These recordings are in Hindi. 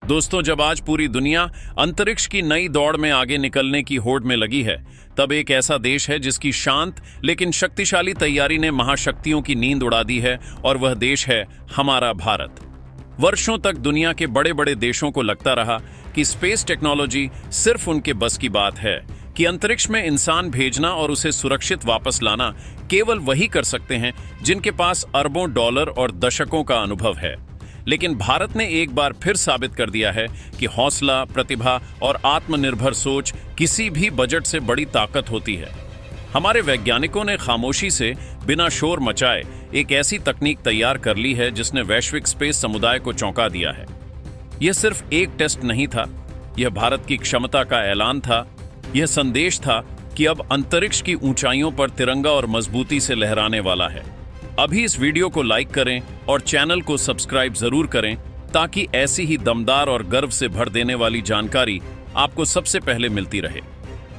दोस्तों, जब आज पूरी दुनिया अंतरिक्ष की नई दौड़ में आगे निकलने की होड़ में लगी है, तब एक ऐसा देश है जिसकी शांत लेकिन शक्तिशाली तैयारी ने महाशक्तियों की नींद उड़ा दी है, और वह देश है हमारा भारत। वर्षों तक दुनिया के बड़े बड़े देशों को लगता रहा कि स्पेस टेक्नोलॉजी सिर्फ उनके बस की बात है, कि अंतरिक्ष में इंसान भेजना और उसे सुरक्षित वापस लाना केवल वही कर सकते हैं जिनके पास अरबों डॉलर और दशकों का अनुभव है। लेकिन भारत ने एक बार फिर साबित कर दिया है कि हौसला, प्रतिभा और आत्मनिर्भर सोच किसी भी बजट से बड़ी ताकत होती है। हमारे वैज्ञानिकों ने खामोशी से, बिना शोर मचाए, एक ऐसी तकनीक तैयार कर ली है जिसने वैश्विक स्पेस समुदाय को चौंका दिया है। यह सिर्फ एक टेस्ट नहीं था, यह भारत की क्षमता का ऐलान था। यह संदेश था कि अब अंतरिक्ष की ऊंचाइयों पर तिरंगा और मजबूती से लहराने वाला है। अभी इस वीडियो को लाइक करें और चैनल को सब्सक्राइब जरूर करें, ताकि ऐसी ही दमदार और गर्व से भर देने वाली जानकारी आपको सबसे पहले मिलती रहे।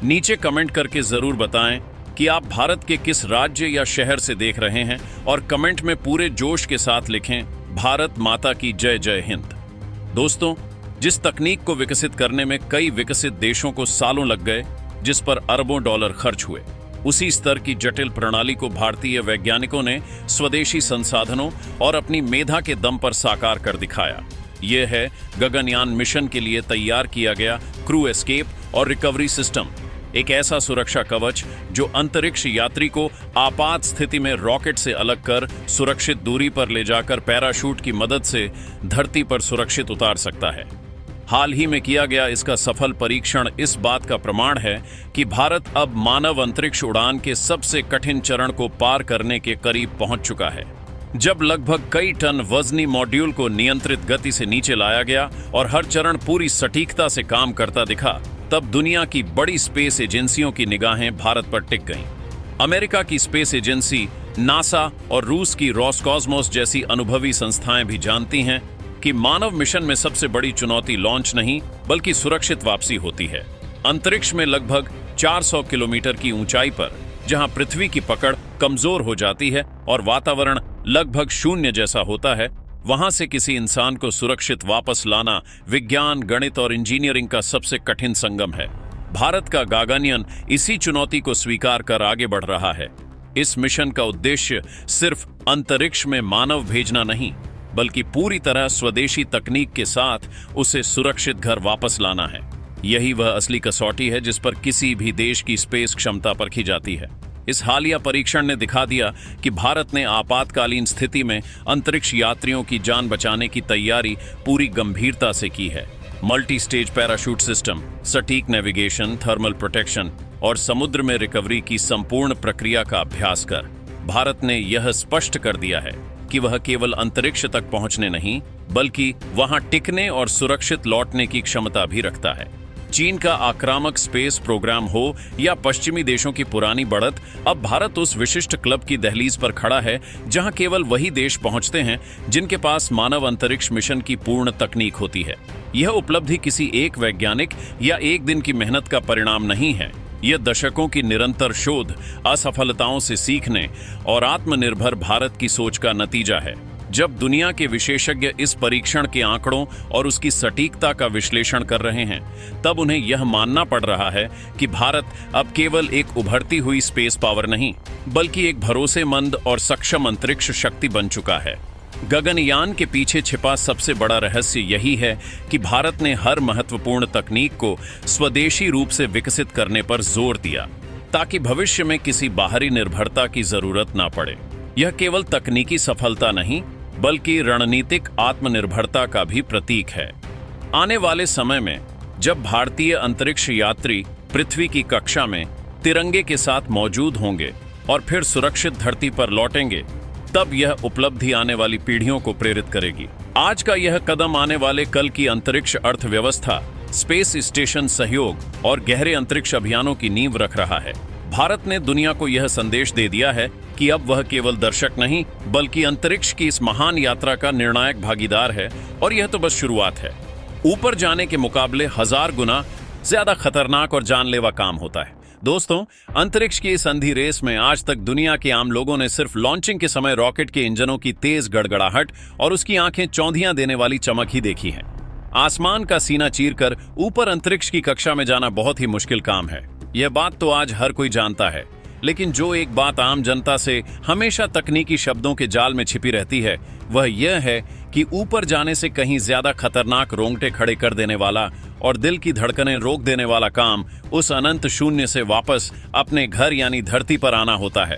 नीचे कमेंट करके जरूर बताएं कि आप भारत के किस राज्य या शहर से देख रहे हैं, और कमेंट में पूरे जोश के साथ लिखें, भारत माता की जय जय हिंद। दोस्तों, जिस तकनीक को विकसित करने में कई विकसित देशों को सालों लग गए, जिस पर अरबों डॉलर खर्च हुए, उसी स्तर की जटिल प्रणाली को भारतीय वैज्ञानिकों ने स्वदेशी संसाधनों और अपनी मेधा के दम पर साकार कर दिखाया। यह है गगनयान मिशन के लिए तैयार किया गया क्रू एस्केप और रिकवरी सिस्टम, एक ऐसा सुरक्षा कवच जो अंतरिक्ष यात्री को आपात स्थिति में रॉकेट से अलग कर सुरक्षित दूरी पर ले जाकर पैराशूट की मदद से धरती पर सुरक्षित उतार सकता है। हाल ही में किया गया इसका सफल परीक्षण इस बात का प्रमाण है कि भारत अब मानव अंतरिक्ष उड़ान के सबसे कठिन चरण को पार करने के करीब पहुंच चुका है। जब लगभग कई टन वजनी मॉड्यूल को नियंत्रित गति से नीचे लाया गया और हर चरण पूरी सटीकता से काम करता दिखा, तब दुनिया की बड़ी स्पेस एजेंसियों की निगाहें भारत पर टिक गईं। अमेरिका की स्पेस एजेंसी नासा और रूस की रोसकॉस्मोस जैसी अनुभवी संस्थाएं भी जानती हैं कि मानव मिशन में सबसे बड़ी चुनौती लॉन्च नहीं, बल्कि सुरक्षित वापसी होती है। अंतरिक्ष में लगभग 400 किलोमीटर की ऊंचाई पर, जहां पृथ्वी की पकड़ कमजोर हो जाती है और वातावरण लगभग शून्य जैसा होता है, वहां से किसी इंसान को सुरक्षित वापस लाना विज्ञान, गणित और इंजीनियरिंग का सबसे कठिन संगम है। भारत का गगनयान इसी चुनौती को स्वीकार कर आगे बढ़ रहा है। इस मिशन का उद्देश्य सिर्फ अंतरिक्ष में मानव भेजना नहीं, बल्कि पूरी तरह स्वदेशी तकनीक के साथ उसे सुरक्षित घर वापस लाना है। यही वह असली कसौटी है जिस पर किसी भी देश की स्पेस क्षमता परखी जाती है। इस हालिया परीक्षण ने दिखा दिया कि भारत ने आपातकालीन स्थिति में अंतरिक्ष यात्रियों की जान बचाने की तैयारी पूरी गंभीरता से की है। मल्टी स्टेज पैराशूट सिस्टम, सटीक नेविगेशन, थर्मल प्रोटेक्शन और समुद्र में रिकवरी की संपूर्ण प्रक्रिया का अभ्यास कर भारत ने यह स्पष्ट कर दिया है कि वह केवल अंतरिक्ष तक पहुंचने नहीं, बल्कि वहां टिकने और सुरक्षित लौटने की क्षमता भी रखता है। चीन का आक्रामक स्पेस प्रोग्राम हो या पश्चिमी देशों की पुरानी बढ़त, अब भारत उस विशिष्ट क्लब की दहलीज पर खड़ा है जहां केवल वही देश पहुंचते हैं जिनके पास मानव अंतरिक्ष मिशन की पूर्ण तकनीक होती है। यह उपलब्धि किसी एक वैज्ञानिक या एक दिन की मेहनत का परिणाम नहीं है। यह दशकों की निरंतर शोध, असफलताओं से सीखने और आत्मनिर्भर भारत की सोच का नतीजा है। जब दुनिया के विशेषज्ञ इस परीक्षण के आंकड़ों और उसकी सटीकता का विश्लेषण कर रहे हैं, तब उन्हें यह मानना पड़ रहा है कि भारत अब केवल एक उभरती हुई स्पेस पावर नहीं, बल्कि एक भरोसेमंद और सक्षम अंतरिक्ष शक्ति बन चुका है। गगनयान के पीछे छिपा सबसे बड़ा रहस्य यही है कि भारत ने हर महत्वपूर्ण तकनीक को स्वदेशी रूप से विकसित करने पर जोर दिया, ताकि भविष्य में किसी बाहरी निर्भरता की जरूरत ना पड़े। यह केवल तकनीकी सफलता नहीं, बल्कि रणनीतिक आत्मनिर्भरता का भी प्रतीक है। आने वाले समय में जब भारतीय अंतरिक्ष यात्री पृथ्वी की कक्षा में तिरंगे के साथ मौजूद होंगे और फिर सुरक्षित धरती पर लौटेंगे, तब यह उपलब्धि आने वाली पीढ़ियों को प्रेरित करेगी। आज का यह कदम आने वाले कल की अंतरिक्ष अर्थव्यवस्था, स्पेस स्टेशन सहयोग और गहरे अंतरिक्ष अभियानों की नींव रख रहा है। भारत ने दुनिया को यह संदेश दे दिया है कि अब वह केवल दर्शक नहीं, बल्कि अंतरिक्ष की इस महान यात्रा का निर्णायक भागीदार है, और यह तो बस शुरुआत है। ऊपर जाने के मुकाबले 1000 गुना ज्यादा खतरनाक और जानलेवा काम होता है। दोस्तों, अंतरिक्ष की इस अंधी रेस में आज तक दुनिया के आम लोगों ने सिर्फ लॉन्चिंग के समय रॉकेट के इंजनों की तेज गड़गड़ाहट और उसकी आंखें चौंधियां देने वाली चमक ही देखी है। आसमान का सीना चीरकर ऊपर अंतरिक्ष की कक्षा में जाना बहुत ही मुश्किल काम है। यह बात तो आज हर कोई जानता है, लेकिन जो एक बात आम जनता से हमेशा तकनीकी शब्दों के जाल में छिपी रहती है, वह यह है कि ऊपर जाने से कहीं ज्यादा खतरनाक रोंगटे खड़े कर देने वाला और दिल की धड़कनें रोक देने वाला काम उस अनंत शून्य से वापस अपने घर यानी धरती पर आना होता है।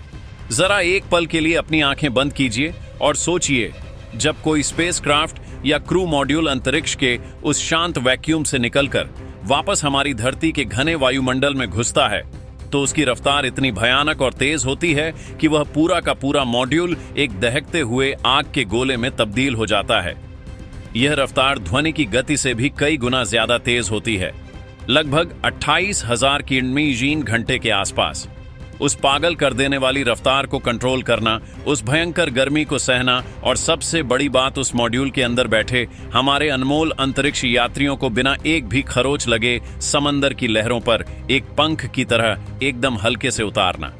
जरा एक पल के लिए अपनी आंखें बंद कीजिए और सोचिए, जब कोई स्पेसक्राफ्ट या क्रू मॉड्यूल अंतरिक्ष के उस शांत वैक्यूम से निकलकर वापस हमारी धरती के घने वायुमंडल में घुसता है, तो उसकी रफ्तार इतनी भयानक और तेज होती है कि वह पूरा का पूरा मॉड्यूल एक दहकते हुए आग के गोले में तब्दील हो जाता है। यह रफ्तार ध्वनि की गति से भी कई गुना ज्यादा तेज होती है, लगभग 28,000 किमी घंटे के आसपास। उस पागल कर देने वाली रफ्तार को कंट्रोल करना, उस भयंकर गर्मी को सहना और सबसे बड़ी बात, उस मॉड्यूल के अंदर बैठे हमारे अनमोल अंतरिक्ष यात्रियों को बिना एक भी खरोच लगे समंदर की लहरों पर एक पंख की तरह एकदम हल्के से उतारना।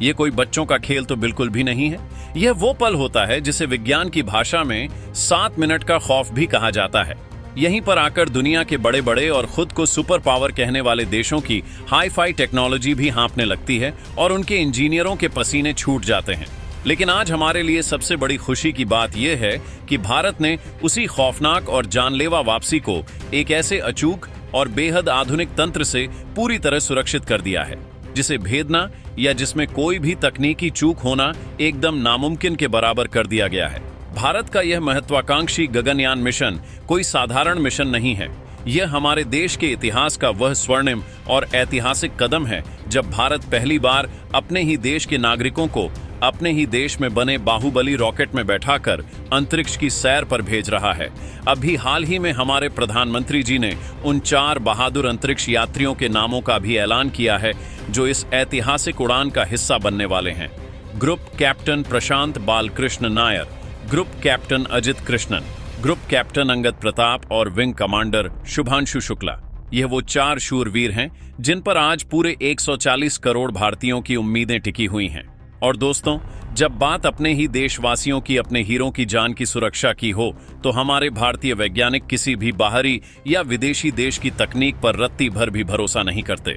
यह कोई बच्चों का खेल तो बिल्कुल भी नहीं है। यह वो पल होता है जिसे विज्ञान की भाषा में 7 मिनट का खौफ भी कहा जाता है। यहीं पर आकर दुनिया के बड़े बड़े और खुद को सुपर पावर कहने वाले देशों की हाई फाई टेक्नोलॉजी भी हाँफने लगती है और उनके इंजीनियरों के पसीने छूट जाते हैं। लेकिन आज हमारे लिए सबसे बड़ी खुशी की बात यह है कि भारत ने उसी खौफनाक और जानलेवा वापसी को एक ऐसे अचूक और बेहद आधुनिक तंत्र से पूरी तरह सुरक्षित कर दिया है, जिसे भेदना या जिसमें कोई भी तकनीकी चूक होना एकदम नामुमकिन के बराबर कर दिया गया है। भारत का यह महत्वाकांक्षी गगनयान मिशन कोई साधारण मिशन नहीं है। यह हमारे देश के इतिहास का वह स्वर्णिम और ऐतिहासिक कदम है जब भारत पहली बार अपने ही देश के नागरिकों को अपने ही देश में बने बाहुबली रॉकेट में बैठाकर अंतरिक्ष की सैर पर भेज रहा है। अभी हाल ही में हमारे प्रधानमंत्री जी ने उन 4 बहादुर अंतरिक्ष यात्रियों के नामों का भी ऐलान किया है जो इस ऐतिहासिक उड़ान का हिस्सा बनने वाले हैं। Group captain Prashant Balkrishna Nair, group captain Ajit Krishnan, group captain Angad Pratap और विंग कमांडर शुभांशु शुक्ला। यह वो 4 शूरवीर हैं जिन पर आज पूरे 140 करोड़ भारतीयों की उम्मीदें टिकी हुई हैं। और दोस्तों, जब बात अपने ही देशवासियों की, अपने हीरों की जान की सुरक्षा की हो, तो हमारे भारतीय वैज्ञानिक किसी भी बाहरी या विदेशी देश की तकनीक पर रत्ती भर भी भरोसा नहीं करते।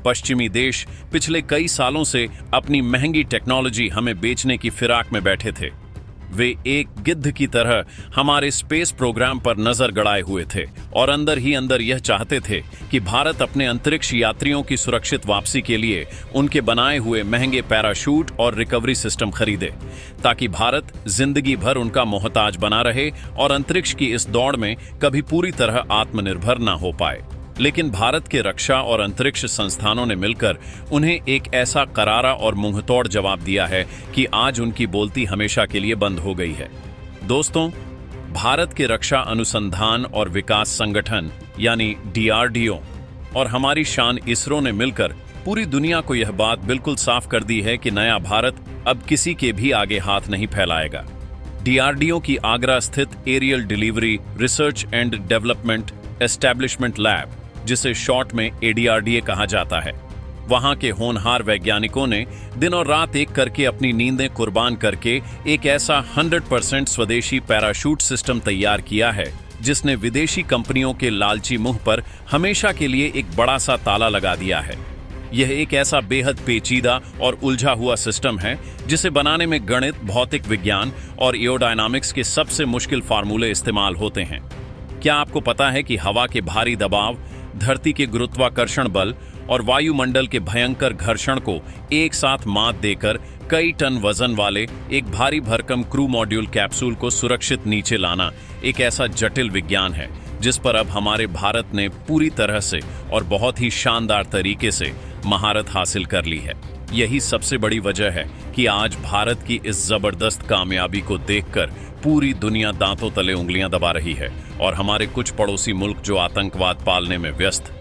पश्चिमी देश पिछले कई सालों से अपनी महंगी टेक्नोलॉजी हमें बेचने की फिराक में बैठे थे। वे एक गिद्ध की तरह हमारे स्पेस प्रोग्राम पर नजर गड़ाए हुए थे और अंदर ही अंदर यह चाहते थे कि भारत अपने अंतरिक्ष यात्रियों की सुरक्षित वापसी के लिए उनके बनाए हुए महंगे पैराशूट और रिकवरी सिस्टम खरीदे, ताकि भारत जिंदगी भर उनका मोहताज बना रहे और अंतरिक्ष की इस दौड़ में कभी पूरी तरह आत्मनिर्भर न हो पाए। लेकिन भारत के रक्षा और अंतरिक्ष संस्थानों ने मिलकर उन्हें एक ऐसा करारा और मुंहतोड़ जवाब दिया है कि आज उनकी बोलती हमेशा के लिए बंद हो गई है। दोस्तों, भारत के रक्षा अनुसंधान और विकास संगठन यानी DRDO और हमारी शान इसरो ने मिलकर पूरी दुनिया को यह बात बिल्कुल साफ कर दी है कि नया भारत अब किसी के भी आगे हाथ नहीं फैलाएगा। DRDO की आगरा स्थित aerial delivery research and development establishment lab, जिसे शॉर्ट में ADRDA कहा जाता है, वहां के होनहार वैज्ञानिकों ने दिन और रात एक करके अपनी नींदें कुर्बान करके एक ऐसा 100% स्वदेशी पैराशूट सिस्टम तैयार किया है जिसने विदेशी कंपनियों के लालची मुंह पर हमेशा के लिए एक बड़ा सा ताला लगा दिया है। यह एक ऐसा बेहद पेचीदा और उलझा हुआ सिस्टम है जिसे बनाने में गणित, भौतिक विज्ञान और एरोडायनामिक्स के सबसे मुश्किल फार्मूले इस्तेमाल होते हैं। क्या आपको पता है कि हवा के भारी दबाव, धरती के गुरुत्वाकर्षण बल और वायुमंडल के भयंकर घर्षण को एक साथ मात देकर कई टन वजन वाले एक भारी भरकम क्रू मॉड्यूल कैप्सूल को सुरक्षित नीचे लाना एक ऐसा जटिल विज्ञान है जिस पर अब हमारे भारत ने पूरी तरह से और बहुत ही शानदार तरीके से महारत हासिल कर ली है। यही सबसे बड़ी वजह है कि आज भारत की इस जबरदस्त कामयाबी को देखकर पूरी दुनिया दांतों तले उंगलियां दबा रही है और हमारे कुछ पड़ोसी मुल्क जो आतंकवाद पालने में व्यस्त